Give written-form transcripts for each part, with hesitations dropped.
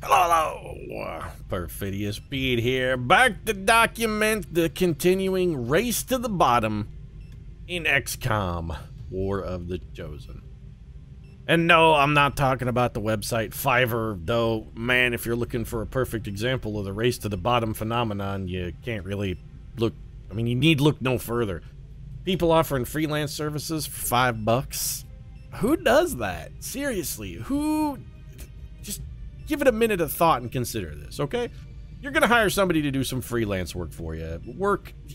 Hello, Perfidious Beat here, back to document the continuing race to the bottom in XCOM, War of the Chosen. And no, I'm not talking about the website Fiverr, though, man, if you're looking for a perfect example of the race to the bottom phenomenon, you can't really look, I mean, you need look no further. People offering freelance services for $5. Who does that? Seriously, who? Just give it a minute of thought and consider this, okay? You're gonna hire somebody to do some freelance work for you.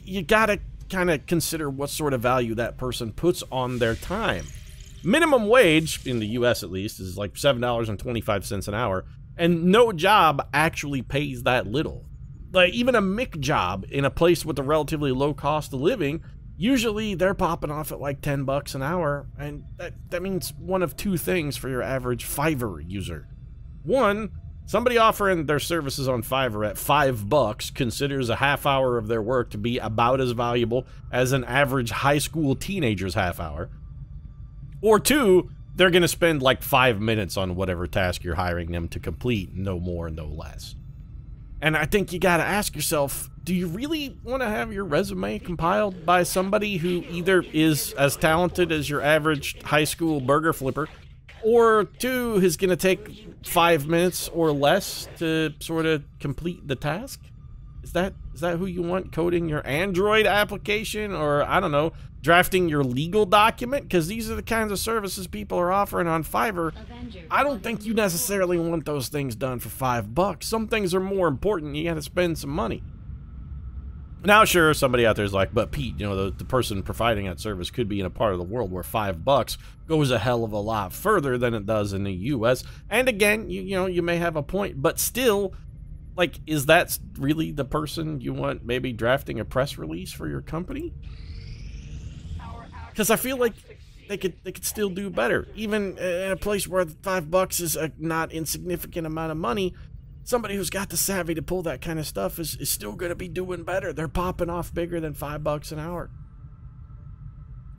You gotta kind of consider what sort of value that person puts on their time. Minimum wage, in the US at least, is like $7.25 an hour, and no job actually pays that little. Like, even a Mick job in a place with a relatively low cost of living, usually they're popping off at like $10 an hour, and that means one of two things for your average Fiverr user. One, somebody offering their services on Fiverr at $5 considers a half hour of their work to be about as valuable as an average high school teenager's half hour. Or two, they're going to spend like 5 minutes on whatever task you're hiring them to complete, no more, no less. And I think you got to ask yourself, do you really want to have your resume compiled by somebody who either is as talented as your average high school burger flipper, or two, is going to take 5 minutes or less to sort of complete the task? Is that who you want coding your Android application, or, I don't know, drafting your legal document? Because these are the kinds of services people are offering on Fiverr. I don't think you necessarily want those things done for $5. Some things are more important. You got to spend some money. Now, sure, somebody out there is like, but Pete, you know, the person providing that service could be in a part of the world where $5 goes a hell of a lot further than it does in the US. And again, you know, you may have a point, but still, like, is that really the person you want maybe drafting a press release for your company? Because I feel like they could still do better. Even in a place where $5 is a not insignificant amount of money, somebody who's got the savvy to pull that kind of stuff is still going to be doing better. They're popping off bigger than $5 an hour.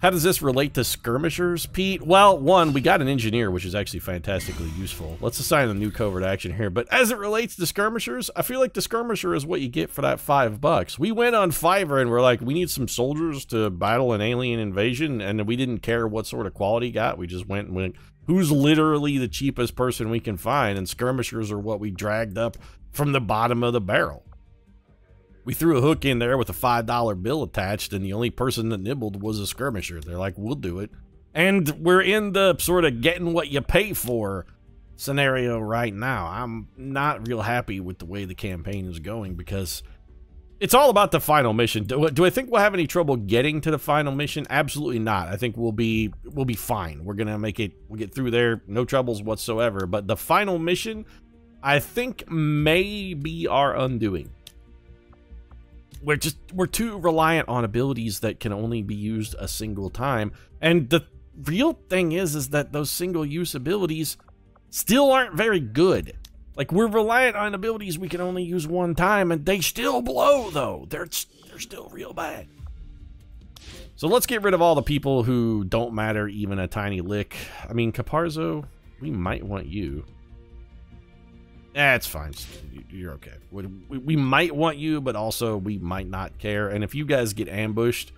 How does this relate to skirmishers, Pete? Well, one, we got an engineer, which is actually fantastically useful. Let's assign a new covert action here. But as it relates to skirmishers, I feel like the skirmisher is what you get for that $5. We went on Fiverr and we're like, we need some soldiers to battle an alien invasion, and we didn't care what sort of quality got. We just went and went, who's literally the cheapest person we can find? And skirmishers are what we dragged up from the bottom of the barrel. We threw a hook in there with a $5 bill attached, and the only person that nibbled was a skirmisher. They're like, we'll do it. And we're in the sort of getting what you pay for scenario right now. I'm not real happy with the way the campaign is going, because it's all about the final mission. Do I think we'll have any trouble getting to the final mission? Absolutely not. I think we'll be fine. We're gonna make it. We'll get through there, no troubles whatsoever. But the final mission, I think, may be our undoing. We're too reliant on abilities that can only be used a single time. And the real thing is that those single-use abilities still aren't very good. Like, we're reliant on abilities we can only use one time, and they still blow, though. They're still real bad. So let's get rid of all the people who don't matter even a tiny lick. I mean, Caparzo, we might want you. It's fine. You're okay. We might want you, but also we might not care. And if you guys get ambushed,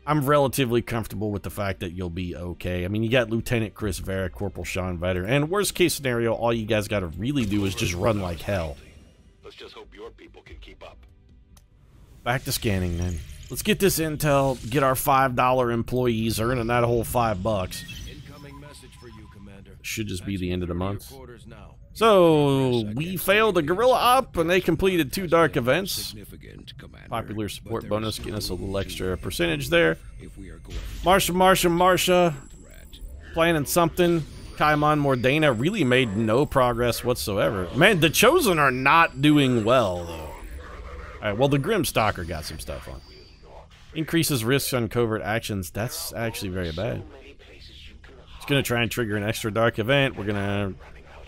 I'm relatively comfortable with the fact that you'll be okay. I mean, you got Lieutenant Chris Vera, Corporal Sean Vetter, and worst case scenario, all you guys got to really do is just run like hell. Let's just hope your people can keep up. Back to scanning, then. Let's get this intel, get our $5 employees earning that whole $5. Incoming message for you, Commander. Should just be the end of the month. So, we failed a guerrilla op, and they completed 2 dark events. Popular support bonus, getting us a little extra percentage there. Marsha, planning something. Kaimon Mordana really made no progress whatsoever. Man, the Chosen are not doing well, though. Alright, well, the Grimstalker got some stuff on. Increases risks on covert actions. That's actually very bad. It's going to try and trigger an extra dark event. We're going to...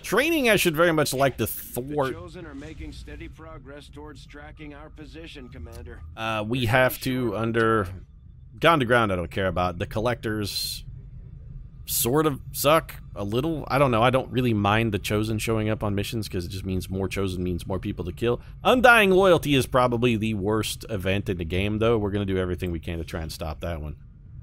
Training, I should very much like to thwart. The Chosen are making steady progress towards tracking our position, Commander. We have to, under... Ground to ground, I don't care about. The Collectors... sort of suck a little. I don't know. I don't really mind the Chosen showing up on missions because it just means more Chosen means more people to kill. Undying Loyalty is probably the worst event in the game, though. We're going to do everything we can to try and stop that one.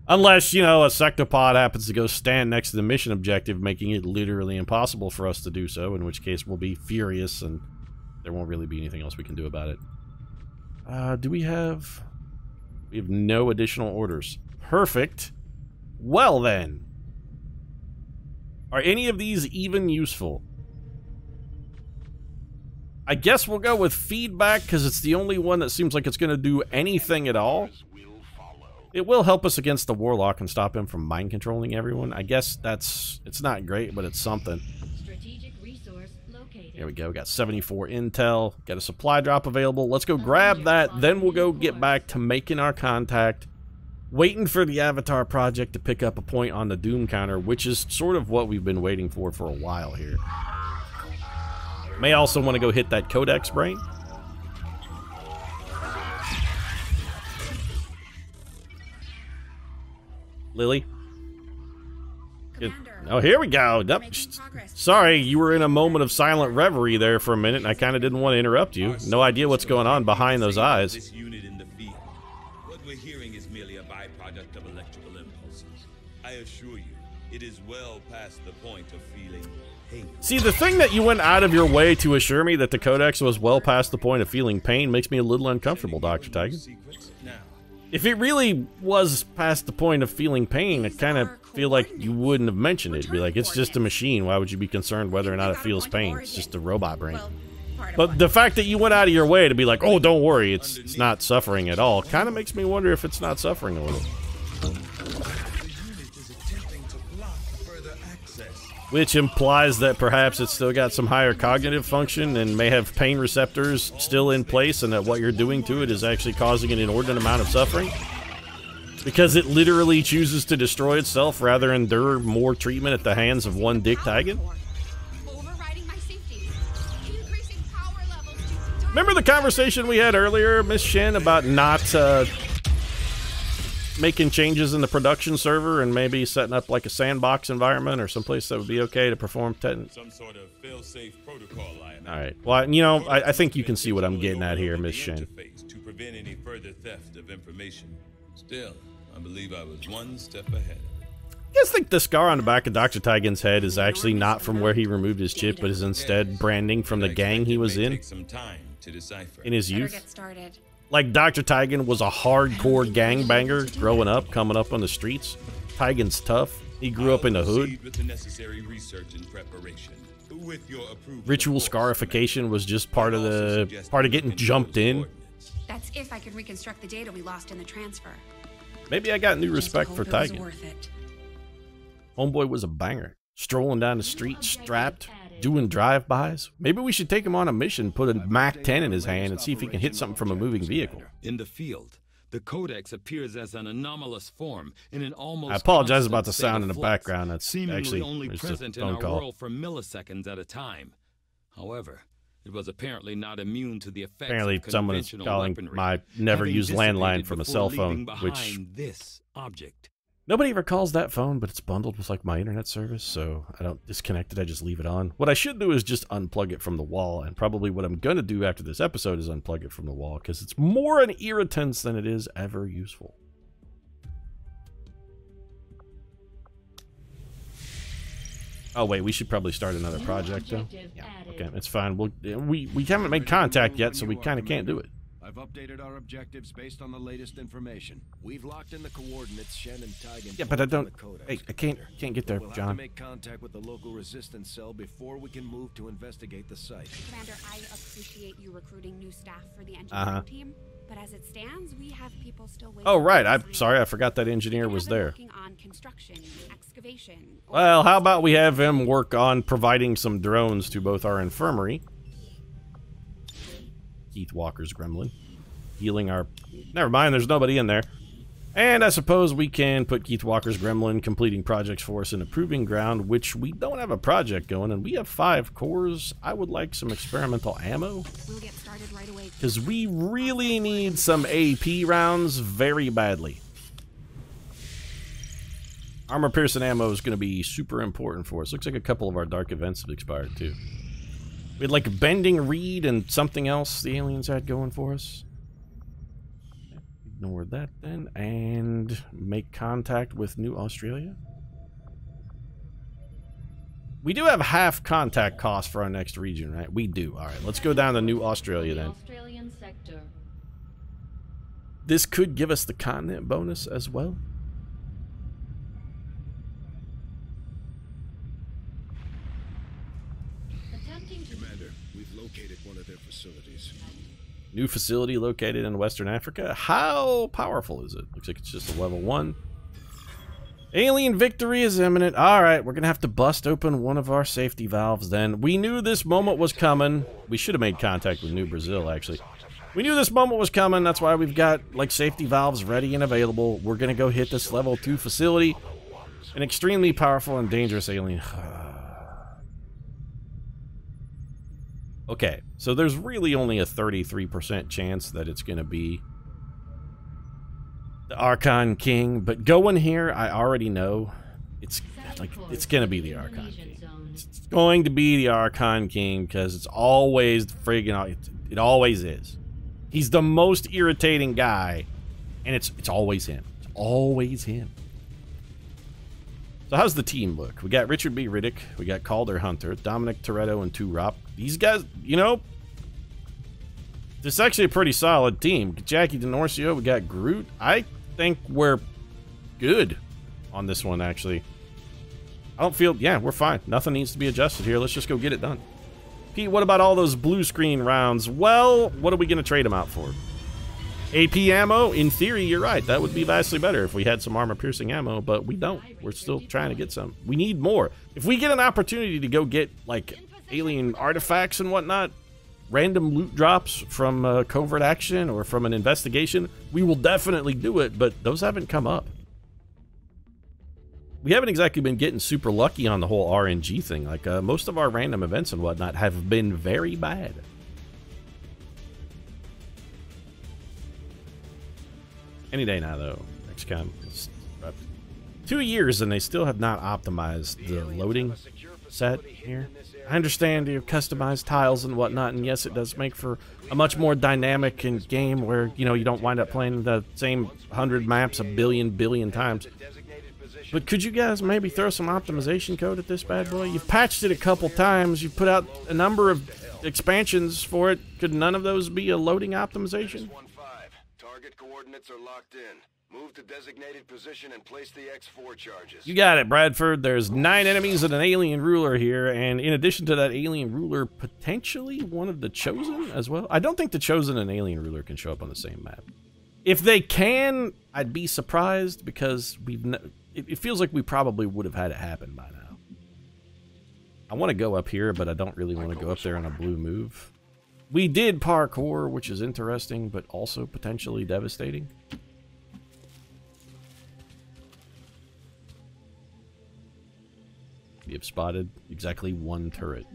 Unless, you know, a sectopod happens to go stand next to the mission objective, making it literally impossible for us to do so, in which case we'll be furious and there won't really be anything else we can do about it. Do we have... We have no additional orders. Perfect. Well, then. Are any of these even useful? I guess we'll go with feedback, because it's the only one that seems like it's going to do anything at all. It will help us against the Warlock and stop him from mind controlling everyone. I guess that's... It's not great, but it's something. Strategic resource located. Here we go. We got 74 intel. Got a supply drop available. Let's go grab that. Then we'll go get back to making our contact. Waiting for the Avatar project to pick up a point on the Doom counter, which is sort of what we've been waiting for a while here. May also want to go hit that Codex brain. Lily? Oh, here we go. Nope. Sorry, you were in a moment of silent reverie there for a minute, and I kind of didn't want to interrupt you. No idea what's going on behind those eyes. This unit in the field. What we're hearing is merely a byproduct of electrical impulses. I assure you, it is well past the point of feeling pain. See, the thing that you went out of your way to assure me that the Codex was well past the point of feeling pain makes me a little uncomfortable, Dr. Tiger. If it really was past the point of feeling pain, I kind of feel like you wouldn't have mentioned it. You'd be like, it's just a machine. Why would you be concerned whether or not it feels pain? It's just a robot brain. But the fact that you went out of your way to be like, oh, don't worry, it's not suffering at all, kind of makes me wonder if it's not suffering a little. Which implies that perhaps it's still got some higher cognitive function and may have pain receptors still in place, and that what you're doing to it is actually causing an inordinate amount of suffering. Because it literally chooses to destroy itself rather than endure more treatment at the hands of one Dick Tigan. Remember the conversation we had earlier, Miss Shen, about not making changes in the production server and maybe setting up like a sandbox environment or someplace that would be okay to perform some sort of fail-safe protocol. All right. Well, you know, I think you can see what I'm getting at here, Miss Shen. To prevent any further theft of information. Still, I believe I was one step ahead. You guys think the scar on the back of Dr. Tigan's head is actually not from where he removed his chip, but is instead branding from the gang he was in his youth? Like, Dr. Tigan was a hardcore gangbanger growing up, coming up on the streets. Tigan's tough. He grew up in the hood. Ritual scarification was just part of getting jumped in. That's if I could reconstruct the data we lost in the transfer. Maybe I got new respect for Tigan. Homeboy was a banger. Strolling down the street, strapped, doing drive-bys. Maybe we should take him on a mission, put a MAC-10 in his hand, and see if he can hit something from a moving vehicle. In the field, the Codex appears as an anomalous form in an almost... I apologize about the sound in the background. That's seemingly actually only just present a in phone our call. world for milliseconds at a time. However, it was apparently not immune to the effects Apparently of someone is conventional calling weaponry, my never-used having landline from a dissipated cell before phone, leaving which... behind this object. Nobody ever calls that phone, but it's bundled with like my internet service, so I don't disconnect it, I just leave it on. What I should do is just unplug it from the wall, and probably what I'm going to do after this episode is unplug it from the wall, because it's more an irritant than it is ever useful. Oh wait, we should probably start another project though. Yeah, okay, it's fine. We haven't made contact yet, so we kind of can't do it. I've updated our objectives based on the latest information. We've locked in the coordinates Shen and Tigan. Yeah, but I don't. The Hey, I can't get there, we'll John. have to make contact with the local resistance cell before we can move to investigate the site. Commander, I appreciate you recruiting new staff for the engineering team, but as it stands, we have people still waiting. Oh right, I'm sorry, I forgot that engineer was there. Working on construction, excavation. Well, how about we have him work on providing some drones to both our infirmary. Keith Walker's gremlin. Healing our... Never mind, there's nobody in there. And I suppose we can put Keith Walker's gremlin completing projects for us in a proving ground, which we don't have a project going, and we have 5 cores. I would like some experimental ammo. We'll get started right away. Because we really need some AP rounds very badly. Armor-piercing ammo is going to be super important for us. Looks like a couple of our dark events have expired, too. We had, like, bending reed and something else the aliens had going for us. Ignore that, then. And make contact with New Australia. We do have half contact cost for our next region, right? We do. All right, let's go down to New Australia, then. Australian sector. This could give us the continent bonus as well. Commander, we've located one of their facilities. New facility located in Western Africa. How powerful is it? Looks like it's just a level 1. Alien victory is imminent. Alright, we're going to have to bust open one of our safety valves then. We knew this moment was coming. We should have made contact with New Brazil, actually. We knew this moment was coming. That's why we've got, like, safety valves ready and available. We're going to go hit this level 2 facility. An extremely powerful and dangerous alien. Okay, so there's really only a 33% chance that it's going to be the Archon King, but going here, I already know it's going to be the Archon King. It's going to be the Archon King because it's always friggin' it always is. He's the most irritating guy, and it's always him. It's always him. So how's the team look? We got Richard B. Riddick, we got Calder Hunter, Dominic Toretto, and Turop. These guys, you know, this is actually a pretty solid team. Jackie DeNorcio, we got Groot. I think we're good on this one, actually. I don't feel, yeah, we're fine. Nothing needs to be adjusted here. Let's just go get it done. Pete, what about all those blue screen rounds? Well, what are we going to trade them out for? AP ammo? In theory, you're right. That would be vastly better if we had some armor-piercing ammo, but we don't. We're still trying to get some. We need more. If we get an opportunity to go get, like, alien artifacts and whatnot, random loot drops from covert action or from an investigation, we will definitely do it, but those haven't come up. We haven't exactly been getting super lucky on the whole RNG thing. Like, most of our random events and whatnot have been very bad. Any day now, though. XCOM is 2 years and they still have not optimized the loading set here. I understand you customize tiles and whatnot, and yes, it does make for a much more dynamic game where, you know, you don't wind up playing the same 100 maps a billion times. But could you guys maybe throw some optimization code at this bad boy? You've patched it a couple times. You've put out a number of expansions for it. Could none of those be a loading optimization? Target coordinates are locked in. Move to designated position and place the X4 charges. You got it, Bradford. There's 9 enemies and an alien ruler here, and in addition to that alien ruler, potentially one of the Chosen as well. I don't think the Chosen and alien ruler can show up on the same map. If they can, I'd be surprised because it feels like we probably would have had it happen by now. I want to go up here, but I don't really want to go up there on a blue move. We did parkour, which is interesting, but also potentially devastating. We have spotted exactly 1 turret.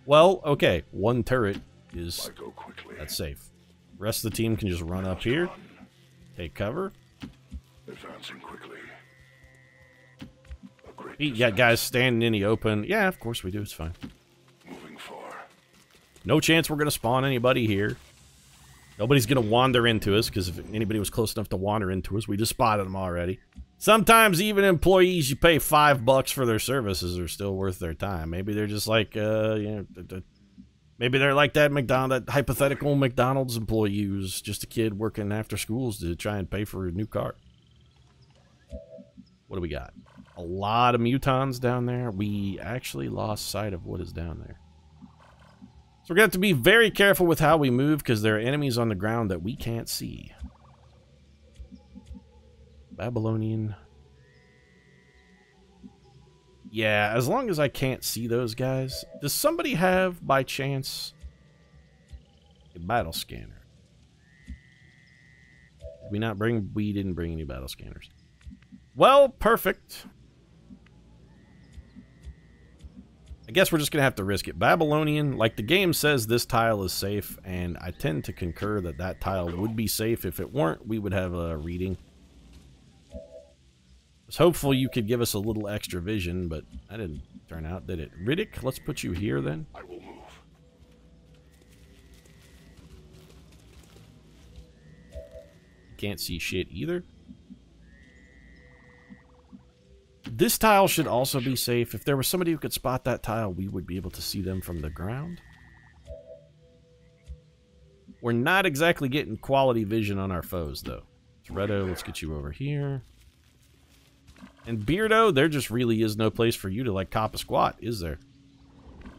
Well, okay, 1 turret is... that's safe. The rest of the team can just run up here, take cover. Advancing quickly. You got guys standing in the open. Yeah, of course we do. It's fine. Moving far. No chance we're going to spawn anybody here. Nobody's going to wander into us, because if anybody was close enough to wander into us, we just spotted them already. Sometimes even employees you pay $5 for their services are still worth their time. Maybe they're just like, you know, maybe they're like that hypothetical McDonald's employee who's just a kid working after schools to try and pay for a new car. What do we got? A lot of mutons down there. We actually lost sight of what is down there. So we're going to have to be very careful with how we move because there are enemies on the ground that we can't see. Babylonian. Yeah, as long as I can't see those guys. Does somebody have, by chance, a battle scanner? Did we not bring... we didn't bring any battle scanners. Well, perfect. I guess we're just going to have to risk it. Babylonian, like the game says, this tile is safe, and I tend to concur that that tile would be safe. If it weren't, we would have a reading. was hopeful you could give us a little extra vision, but that didn't turn out, did it? Riddick, let's put you here then. I will move. Can't see shit either. This tile should also be safe. If there was somebody who could spot that tile, we would be able to see them from the ground. We're not exactly getting quality vision on our foes, though. Toretto, let's get you over here. And Beardo, there just really is no place for you to, like, cop a squat, is there?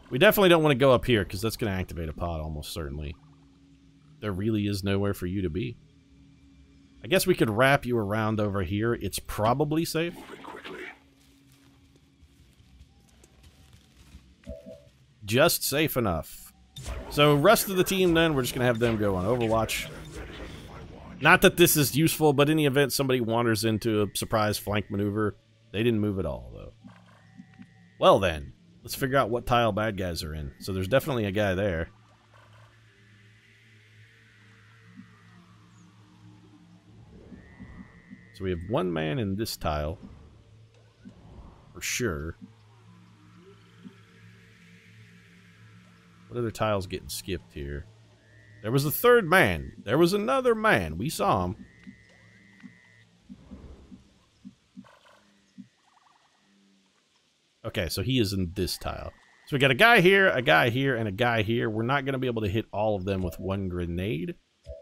We definitely don't want to go up here, because that's going to activate a pod, almost certainly. There really is nowhere for you to be. I guess we could wrap you around over here. It's probably safe. Moving quickly. Just safe enough. So, rest of the team, then, we're just going to have them go on Overwatch. Not that this is useful, but in the event somebody wanders into a surprise flank maneuver, they didn't move at all, though. Well, then, let's figure out what tile bad guys are in. So, there's definitely a guy there. So, we have one man in this tile. For sure. What other tiles getting skipped here? There was a third man. There was another man. We saw him. Okay, so he is in this tile. So we got a guy here, and a guy here. We're not going to be able to hit all of them with one grenade,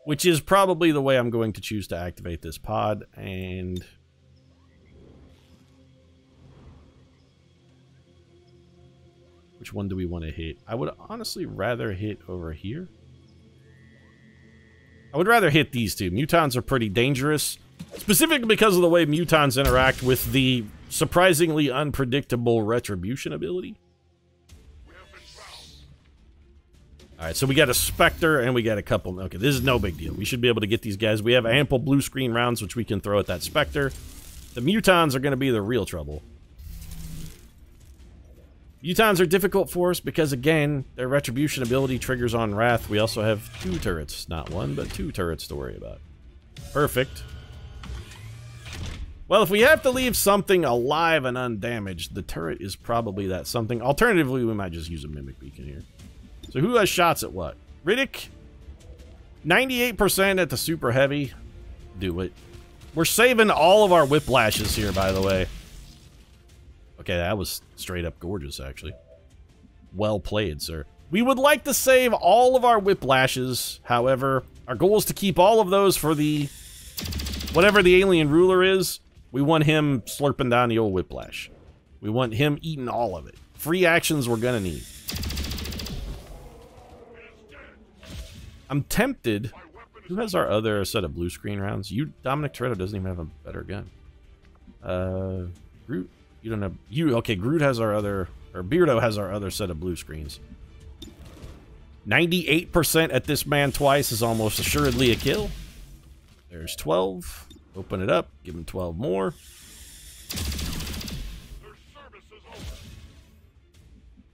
which is probably the way I'm going to choose to activate this pod. And which one do we want to hit? I would honestly rather hit over here. I would rather hit these two. Mutons are pretty dangerous, specifically because of the way Mutons interact with the surprisingly unpredictable Retribution ability. Alright, so we got a Spectre and we got a couple... Okay, this is no big deal. We should be able to get these guys. We have ample blue screen rounds, which we can throw at that Spectre. The Mutons are going to be the real trouble. Mutons are difficult for us because, again, their Retribution ability triggers on Wrath. We also have 2 turrets. Not 1, but 2 turrets to worry about. Perfect. Well, if we have to leave something alive and undamaged, the turret is probably that something. Alternatively, we might just use a Mimic Beacon here. So who has shots at what? Riddick? 98% at the Super Heavy. Do it. We're saving all of our whiplashes here, by the way. Okay, that was straight up gorgeous, actually. Well played, sir. We would like to save all of our whiplashes. However, our goal is to keep all of those for the... whatever the alien ruler is. We want him slurping down the old whiplash. We want him eating all of it. Free actions we're gonna need. I'm tempted. Who has our other set of blue screen rounds? You, Dominic Toretto doesn't even have a better gun. Groot. You don't have... You... Okay, Groot has our other... Or Beardo has our other set of blue screens. 98% at this man twice is almost assuredly a kill. There's 12. Open it up. Give him 12 more.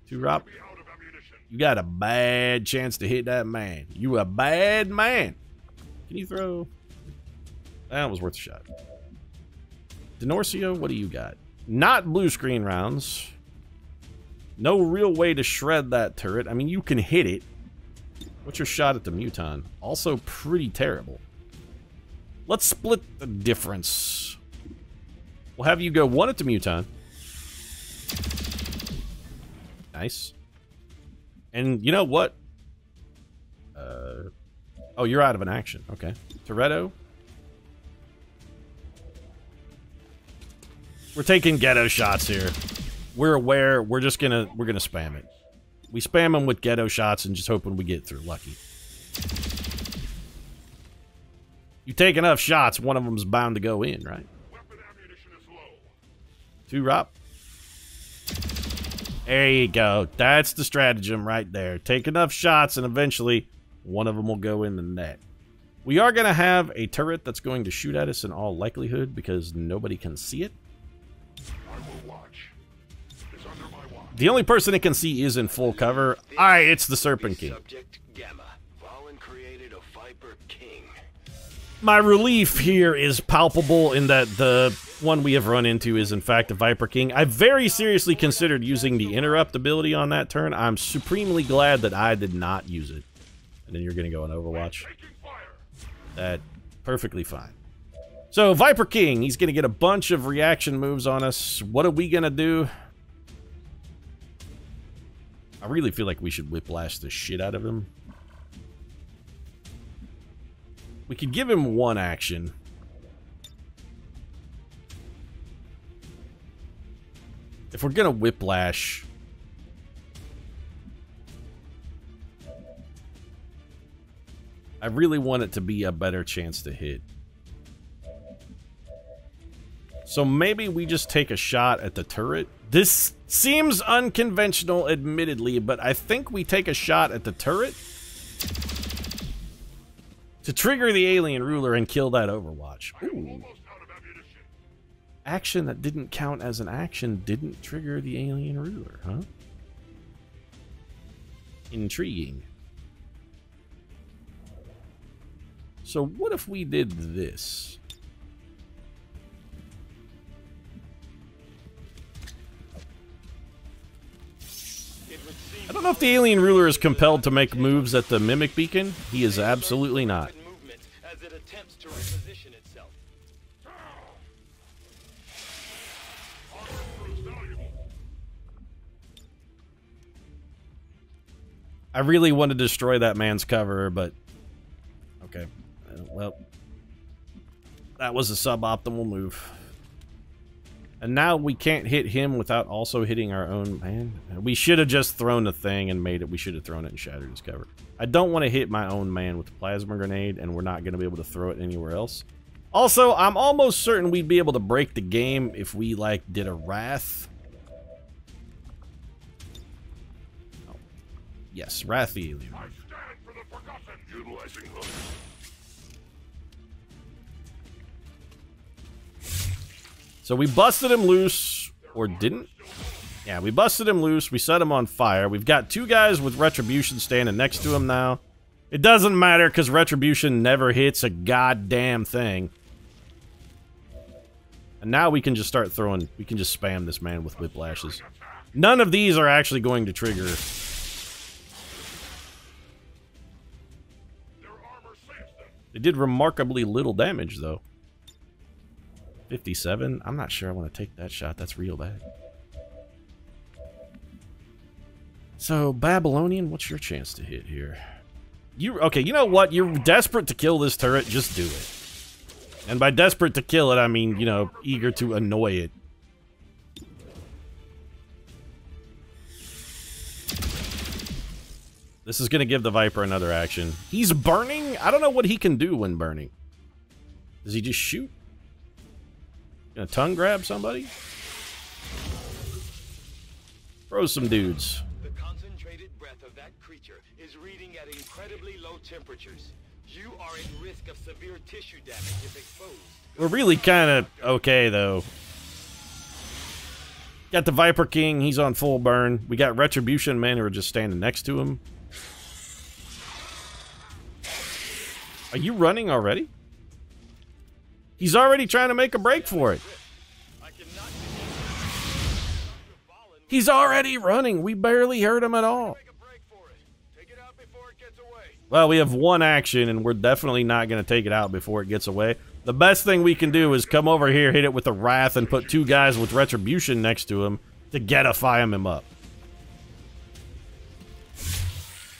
Two Rob. You got a bad chance to hit that man. You a bad man. Can you throw... That was worth a shot. Denorcio, what do you got? Not blue screen rounds. No real way to shred that turret. I mean, you can hit it. What's your shot at the Muton? Also pretty terrible. Let's split the difference. We'll have you go 1 at the Muton. Nice. And you know what? Oh, you're out of an action. Okay. Toretto. We're taking ghetto shots here. We're aware. We're gonna spam it. We spam them with ghetto shots and just hoping we get through. Lucky. You take enough shots, one of them's bound to go in, right? Weapon ammunition is low. 2 Rop. There you go. That's the stratagem right there. Take enough shots and eventually one of them will go in the net. We are going to have a turret that's going to shoot at us in all likelihood because nobody can see it. I will watch. It's under my watch. The only person it can see is in full cover. Alright, it's the Serpent King. Subject Gamma. Valen created a Viper King. My relief here is palpable in that the one we have run into is in fact a Viper King. I very seriously considered using the interrupt ability on that turn. I'm supremely glad that I did not use it. And then you're going to go on Overwatch. That perfectly fine. So Viper King, he's going to get a bunch of reaction moves on us. What are we going to do? I really feel like we should whiplash the shit out of him. We could give him one action. If we're gonna whiplash... I really want it to be a better chance to hit. So maybe we just take a shot at the turret. This seems unconventional, admittedly, but I think we take a shot at the turret to trigger the alien ruler and kill that Overwatch. Ooh. Action that didn't count as an action didn't trigger the alien ruler, huh? Intriguing. So what if we did this? I don't know if the alien ruler is compelled to make moves at the mimic beacon. He is absolutely not. I really want to destroy that man's cover, but okay. Well, that was a suboptimal move. And now we can't hit him without also hitting our own man. We should have just thrown the thing and made it. We should have thrown it and shattered his cover. I don't want to hit my own man with the plasma grenade, and we're not going to be able to throw it anywhere else. Also, I'm almost certain we'd be able to break the game if we, like, did a Wrath. Oh. Yes, Wrath the alien. I stand for the forgotten, utilizing them. So we busted him loose, or didn't? Yeah, we busted him loose. We set him on fire. We've got two guys with Retribution standing next to him now. It doesn't matter because Retribution never hits a goddamn thing. And now we can just start throwing... We can just spam this man with whiplashes. None of these are actually going to trigger. They did remarkably little damage, though. 57? I'm not sure I want to take that shot. That's real bad. So, Babylonian, what's your chance to hit here? Okay, you know what? You're desperate to kill this turret. Just do it. And by desperate to kill it, I mean, you know, eager to annoy it. This is going to give the Viper another action. He's burning? I don't know what he can do when burning. Does he just shoot? Gonna tongue grab somebody? Throw some dudes. The concentrated breath of that creature is reading at incredibly low temperatures. You are at risk of severe tissue damage if exposed. We're really kind of okay, though. Got the Viper King. He's on full burn. We got Retribution men who are just standing next to him. Are you running already? He's already trying to make a break for it. He's already running. We barely hurt him at all. Well, we have one action, and we're definitely not going to take it out before it gets away. The best thing we can do is come over here, hit it with a Wrath, and put two guys with Retribution next to him to get-ify him up.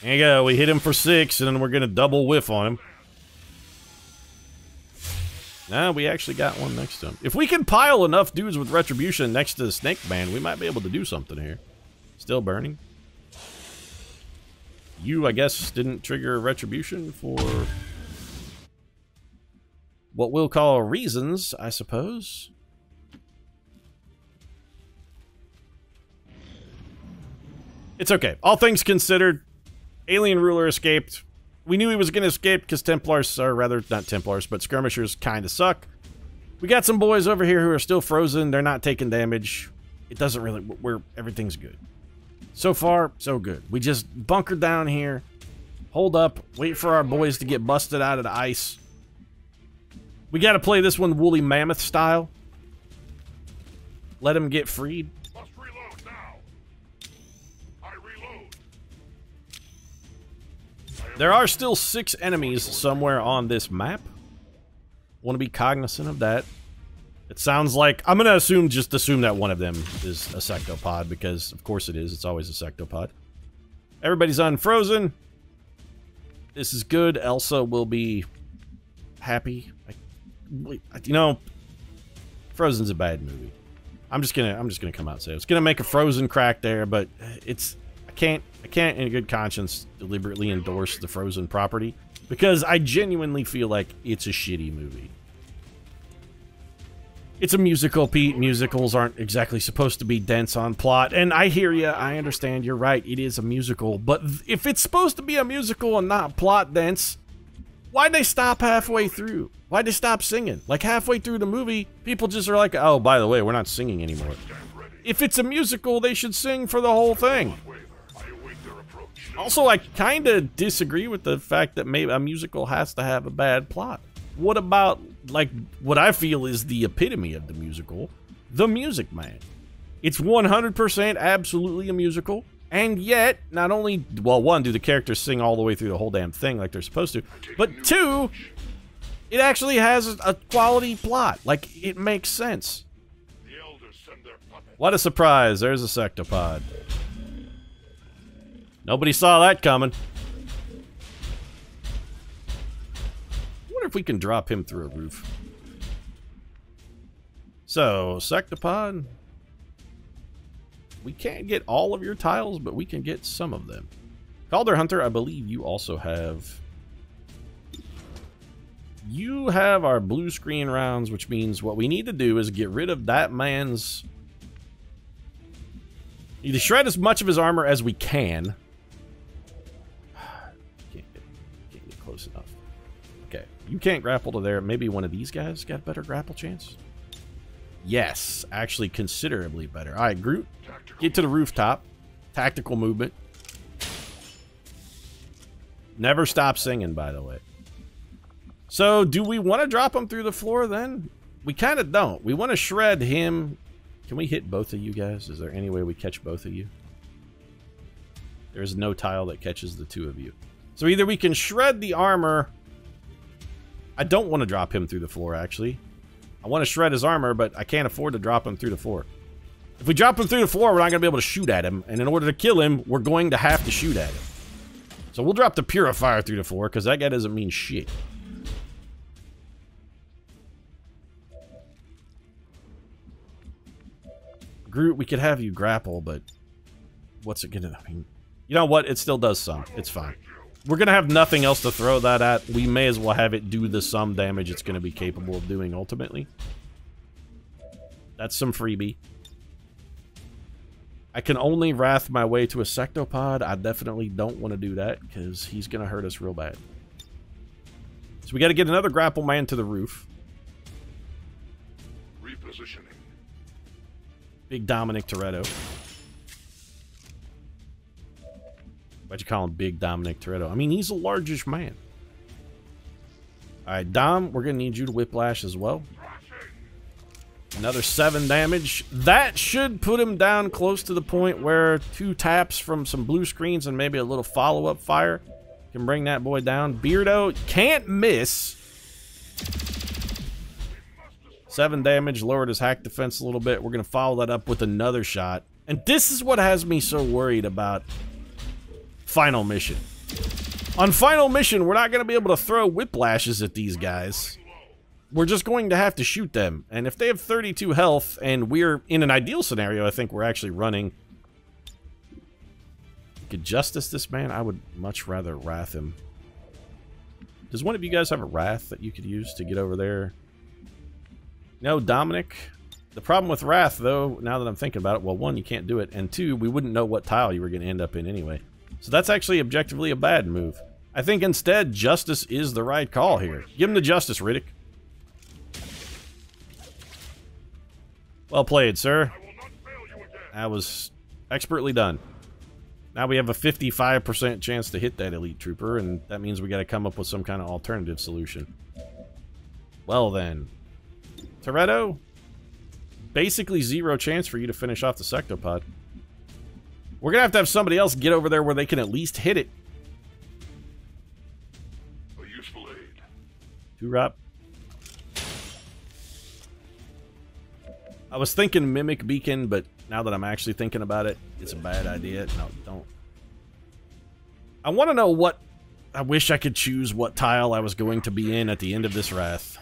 There you go. We hit him for 6, and then we're going to double whiff on him. Nah, we actually got one next to him. If we can pile enough dudes with Retribution next to the Snake Man, we might be able to do something here. Still burning. You, I guess, didn't trigger Retribution for what we'll call reasons, I suppose. It's okay. All things considered, Alien Ruler escaped. We knew he was going to escape because Templars, or rather, not Templars, but Skirmishers kind of suck. We got some boys over here who are still frozen. They're not taking damage. It doesn't really... everything's good. So far, so good. We just bunker down here, hold up, wait for our boys to get busted out of the ice, We gotta play this one woolly mammoth style. Let him get freed. Must reload now. I reload. There are still 6 enemies somewhere on this map. Want to be cognizant of that. It sounds like... I'm gonna just assume that one of them is a sectopod, because of course it is. It's always a sectopod. Everybody's unfrozen. This is good. Elsa will be happy. You know, Frozen's a bad movie. I'm just gonna come out and say it. It's gonna make a Frozen crack there, but it's I can't in good conscience deliberately endorse the Frozen property because I genuinely feel like it's a shitty movie. It's a musical, Pete. Musicals aren't exactly supposed to be dense on plot, and I hear you. I understand. You're right. It is a musical, but if it's supposed to be a musical and not plot dense, why'd they stop halfway through? Why'd they stop singing? Like, halfway through the movie, people just are like, oh, by the way, we're not singing anymore. If it's a musical, they should sing for the whole thing. Also, I kind of disagree with the fact that maybe a musical has to have a bad plot. What about, like, what I feel is the epitome of the musical, The Music Man? It's 100% absolutely a musical, and yet, not only, well, one, do the characters sing all the way through the whole damn thing like they're supposed to, but two, it actually has a quality plot. Like, it makes sense. What a surprise. There's a sectopod. Nobody saw that coming. I wonder if we can drop him through a roof. So, sectopod. We can't get all of your tiles, but we can get some of them. Calder Hunter, I believe you also have... You have our blue screen rounds, which means what we need to do is get rid of that man's... Either shred as much of his armor as we can. Can't get close enough. Okay, you can't grapple to there. Maybe one of these guys got a better grapple chance? Yes, actually considerably better. All right, Groot, get to the rooftop. Tactical movement. Never stop singing, by the way. So, do we want to drop him through the floor then? We kind of don't. We want to shred him. Can we hit both of you guys? Is there any way we catch both of you? There's no tile that catches the two of you. So either we can shred the armor. I don't want to drop him through the floor, actually. I want to shred his armor, but I can't afford to drop him through the floor. If we drop him through the floor, we're not going to be able to shoot at him. And in order to kill him, we're going to have to shoot at him. So we'll drop the purifier through the floor, because that guy doesn't mean shit. Groot, we could have you grapple, but what's it gonna... I mean, you know what? It still does some. It's fine. We're gonna have nothing else to throw that at. We may as well have it do the some damage it's gonna be capable of doing ultimately. That's some freebie. I can only wrath my way to a sectopod. I definitely don't want to do that, because he's gonna hurt us real bad. So we gotta get another grapple man to the roof. Repositioning. Big Dominic Toretto. Why'd you call him Big Dominic Toretto? I mean, he's a largish man. Alright, Dom, we're going to need you to whiplash as well. Another 7 damage. That should put him down close to the point where 2 taps from some blue screens and maybe a little follow-up fire can bring that boy down. Beardo can't miss. 7 damage, lowered his hack defense a little bit. We're going to follow that up with another shot. And this is what has me so worried about Final Mission. On Final Mission, we're not going to be able to throw whiplashes at these guys. We're just going to have to shoot them. And if they have 32 health, and we're in an ideal scenario, I think we're actually running. Could justice this man? I would much rather wrath him. Does one of you guys have a wrath that you could use to get over there? No, Dominic. The problem with wrath, though, now that I'm thinking about it, well, 1, you can't do it, and 2, we wouldn't know what tile you were going to end up in anyway. So that's actually objectively a bad move. I think instead, justice is the right call here. Give him the justice, Riddick. Well played, sir. That was expertly done. Now we have a 55% chance to hit that elite trooper, and that means we got to come up with some kind of alternative solution. Well then. Toretto, basically 0 chance for you to finish off the sectopod. We're gonna have to have somebody else get over there where they can at least hit it. A useful aid. 2-rop. I was thinking Mimic Beacon, but now that I'm actually thinking about it, it's a bad idea. No, don't. I want to know what... I wish I could choose what tile I was going to be in at the end of this Wrath.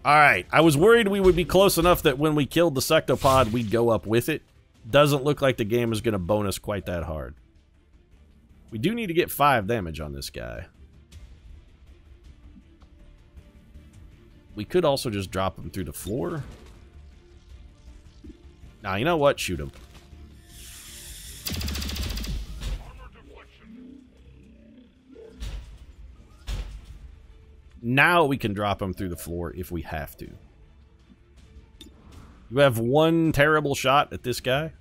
Alright, I was worried we would be close enough that when we killed the sectopod, we'd go up with it. Doesn't look like the game is going to bonus quite that hard. We do need to get 5 damage on this guy. We could also just drop him through the floor. Nah, you know what? Shoot him. Now we can drop him through the floor if we have to. You have 1 terrible shot at this guy.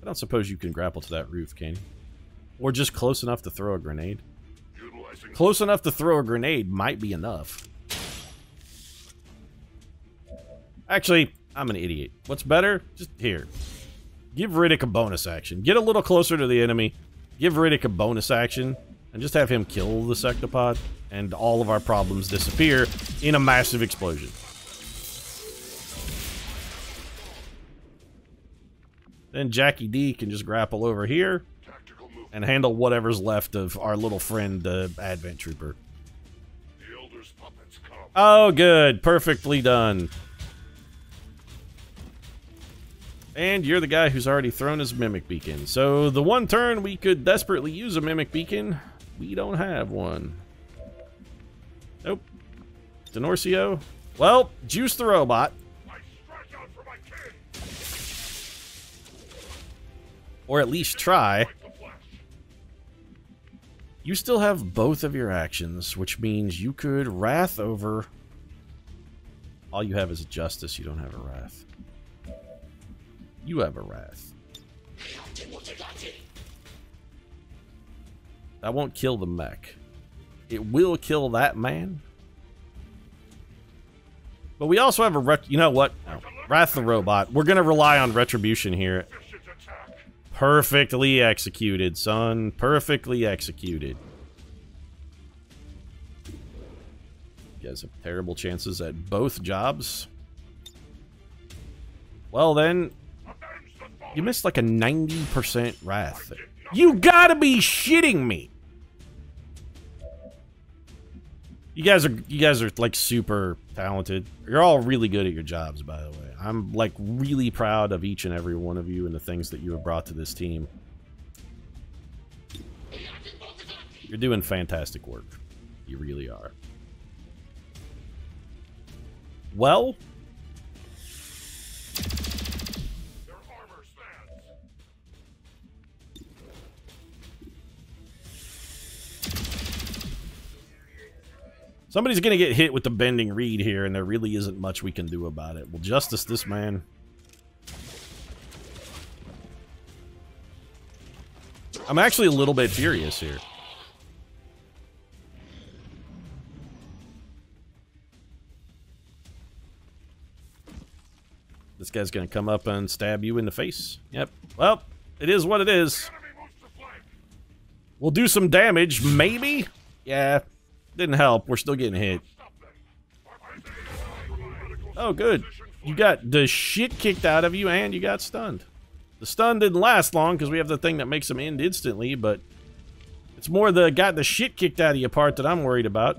I don't suppose you can grapple to that roof, can you? Or just close enough to throw a grenade. Close enough to throw a grenade might be enough. Actually, I'm an idiot. What's better? Just here. Give Riddick a bonus action. Get a little closer to the enemy. Give Riddick a bonus action. And just have him kill the sectopod. And all of our problems disappear in a massive explosion. Then Jackie D can just grapple over here. And handle whatever's left of our little friend, the Advent Trooper. Oh, good. Perfectly done. And you're the guy who's already thrown his Mimic Beacon. So the one turn we could desperately use a Mimic Beacon, we don't have one. Nope. Denorcio. Well, juice the robot. Or at least try. You still have both of your actions, which means you could Wrath over... All you have is a Justice, you don't have a Wrath. You have a Wrath. That won't kill the mech. It will kill that man. But we also have a... You know what? No. Wrath the robot. We're going to rely on Retribution here. Perfectly executed, son. Perfectly executed. You guys have terrible chances at both jobs. Well then, you missed like a 90% Wrath. You gotta be shitting me! You guys are like super talented. You're all really good at your jobs, by the way. I'm like really proud of each and every one of you and the things that you have brought to this team. You're doing fantastic work. You really are. Well, somebody's gonna get hit with the bending reed here, and there really isn't much we can do about it. We'll justice this man. I'm actually a little bit furious here. This guy's gonna come up and stab you in the face. Yep. Well, it is what it is. We'll do some damage, maybe? Yeah. Didn't help. We're still getting hit. Oh, good. You got the shit kicked out of you, and you got stunned. The stun didn't last long, because we have the thing that makes them end instantly, but... It's more the got the shit kicked out of you part that I'm worried about.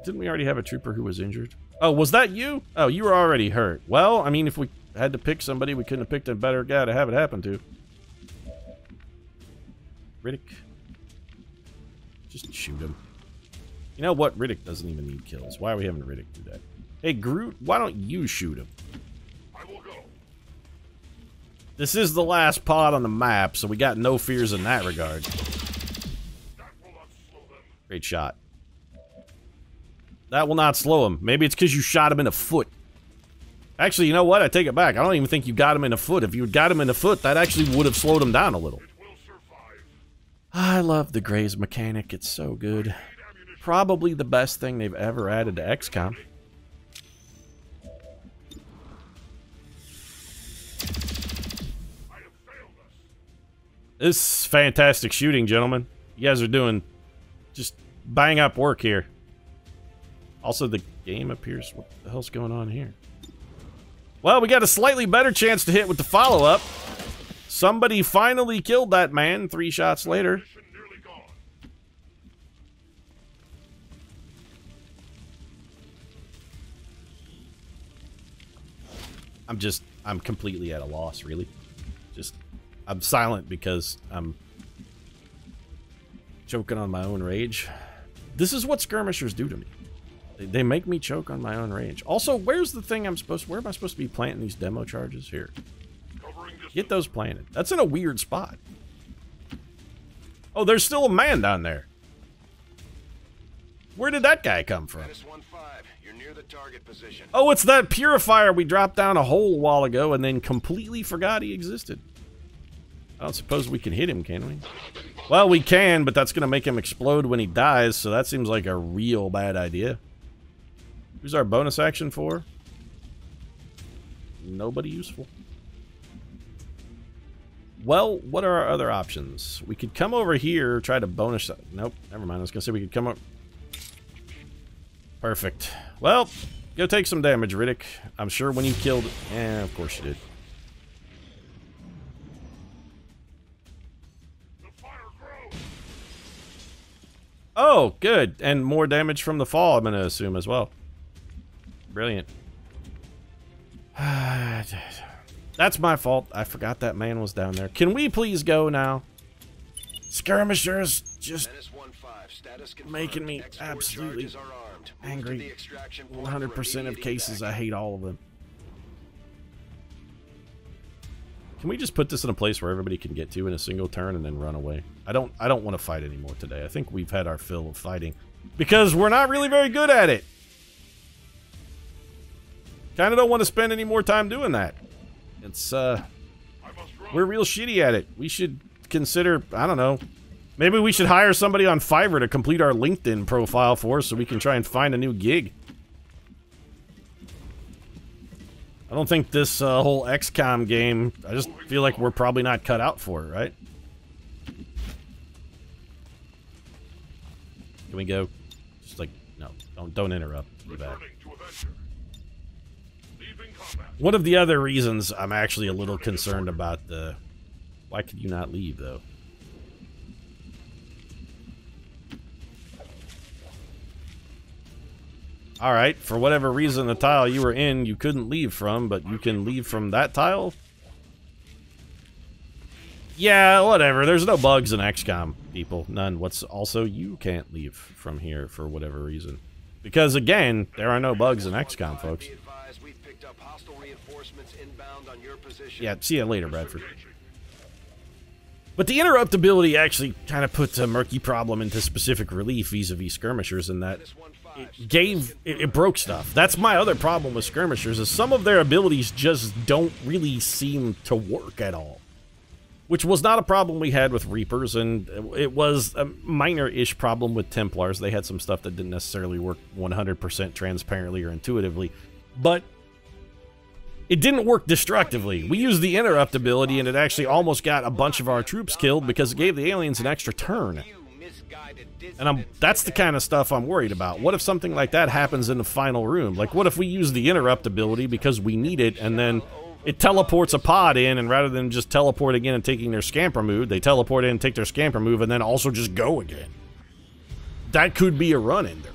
Didn't we already have a trooper who was injured? Oh, was that you? Oh, you were already hurt. Well, I mean, if we had to pick somebody, we couldn't have picked a better guy to have it happen to. Riddick. Just shoot him. You know what? Riddick doesn't even need kills. Why are we having Riddick do that? Hey, Groot, why don't you shoot him? I will go. This is the last pod on the map, so we got no fears in that regard. That will not slow them. Great shot. That will not slow him. Maybe it's because you shot him in the foot. Actually, you know what? I take it back. I don't even think you got him in the foot. If you had got him in the foot, that actually would have slowed him down a little. It will survive. I love the Graze mechanic. It's so good. probably the best thing they've ever added to XCOM. This is fantastic shooting, gentlemen. You guys are doing just bang up work here. Also, the game appears... What the hell's going on here? Well, we got a slightly better chance to hit with the follow-up. Somebody finally killed that man 3 shots later. I'm completely at a loss, really. I'm silent because I'm choking on my own rage. This is what skirmishers do to me. They make me choke on my own rage. Also, where's the thing where am I supposed to be planting these demo charges? Here. Get those planted. That's in a weird spot. Oh, there's still a man down there. Where did that guy come from? You're near the target position. Oh, it's that purifier we dropped down a hole a while ago and then completely forgot he existed. I don't suppose we can hit him, can we? Well, we can, but that's going to make him explode when he dies, so that seems like a real bad idea. Who's our bonus action for? Nobody useful. Well, what are our other options? We could come over here, try to bonus... Nope, never mind. I was going to say we could come up... Perfect. Well, go take some damage, Riddick. I'm sure when you killed... Eh, of course you did. Oh, good. And more damage from the fall, I'm going to assume, as well. Brilliant. That's my fault. I forgot that man was down there. Can we please go now? Skirmishers just making me absolutely angry. 100% of cases, I hate all of them. Can we just put this in a place where everybody can get to in a single turn and then run away? I don't want to fight anymore today. I think we've had our fill of fighting. Because we're not really very good at it. Kind of don't want to spend any more time doing that. It's, we're real shitty at it. We should consider, I don't know, maybe we should hire somebody on Fiverr to complete our LinkedIn profile for us so we can try and find a new gig. I don't think this whole XCOM game, I just feel like we're probably not cut out for it, right? Can we go? Just like, no, don't interrupt. Be back. One of the other reasons I'm actually a little concerned about the... Why could you not leave, though? Alright, for whatever reason, the tile you were in, you couldn't leave from, but you can leave from that tile? Yeah, whatever. There's no bugs in XCOM, people. None. What's also, you can't leave from here for whatever reason. Because, again, there are no bugs in XCOM, folks. Yeah, see you later, Bradford. But the interruptibility actually kind of puts a murky problem into specific relief vis-a-vis skirmishers in that it broke stuff. That's my other problem with skirmishers, is some of their abilities just don't really seem to work at all. Which was not a problem we had with Reapers, and it was a minor-ish problem with Templars. They had some stuff that didn't necessarily work 100% transparently or intuitively. But it didn't work destructively. We used the interrupt ability, and it actually almost got a bunch of our troops killed because it gave the aliens an extra turn. And that's the kind of stuff I'm worried about. What if something like that happens in the final room? Like, what if we use the interrupt ability because we need it, and then it teleports a pod in, and rather than just teleporting in and taking their scamper move, they teleport in and take their scamper move, and then also just go again. That could be a run-ender.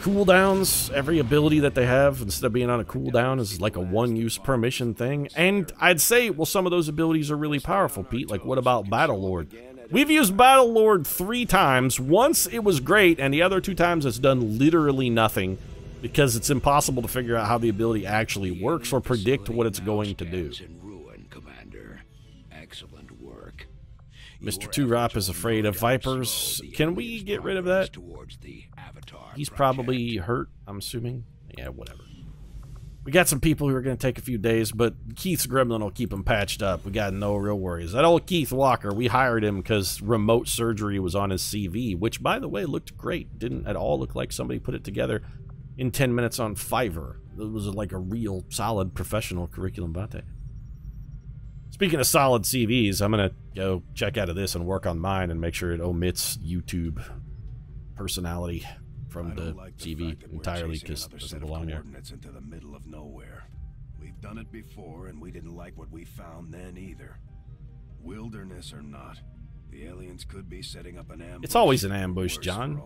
Cooldowns, every ability that they have, instead of being on a cooldown, is like a one-use per mission thing. And I'd say, well, some of those abilities are really powerful, Pete. Like, what about Battlelord? We've used Battlelord 3 times. Once it was great, and the other 2 times it's done literally nothing, because it's impossible to figure out how the ability actually works or predict what it's going to do. Mr. Turop is afraid of Vipers. Can we get rid of that? He's probably hurt, I'm assuming. Yeah, whatever. We got some people who are going to take a few days, but Keith's gremlin will keep them patched up. We got no real worries. That old Keith Walker, we hired him because remote surgery was on his CV, which, by the way, looked great. Didn't at all look like somebody put it together in 10 minutes on Fiverr. It was like a real solid professional curriculum vitae. Speaking of solid CVs, I'm going to go check out of this and work on mine and make sure it omits YouTube personality from the CV entirely because it doesn't belong there. Into the middle of nowhere. We've done it before and we didn't like what we found then either. Wilderness or not, the aliens could be setting up an ambush. It's always an ambush, John.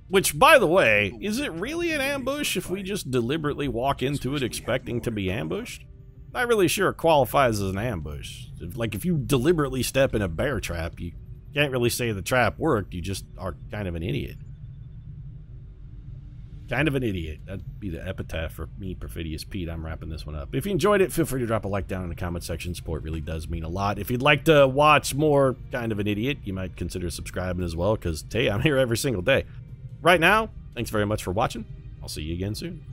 Which, by the way, is it really an ambush if we just deliberately walk into it expecting to be ambushed? Not really sure it qualifies as an ambush. Like, if you deliberately step in a bear trap, you can't really say the trap worked, you just are kind of an idiot. Kind of an idiot. That'd be the epitaph for me, Perfidious Pete. I'm wrapping this one up. If you enjoyed it, feel free to drop a like down in the comment section. Support really does mean a lot. If you'd like to watch more Kind of an Idiot, you might consider subscribing as well, because, hey, I'm here every single day. Right now, thanks very much for watching. I'll see you again soon.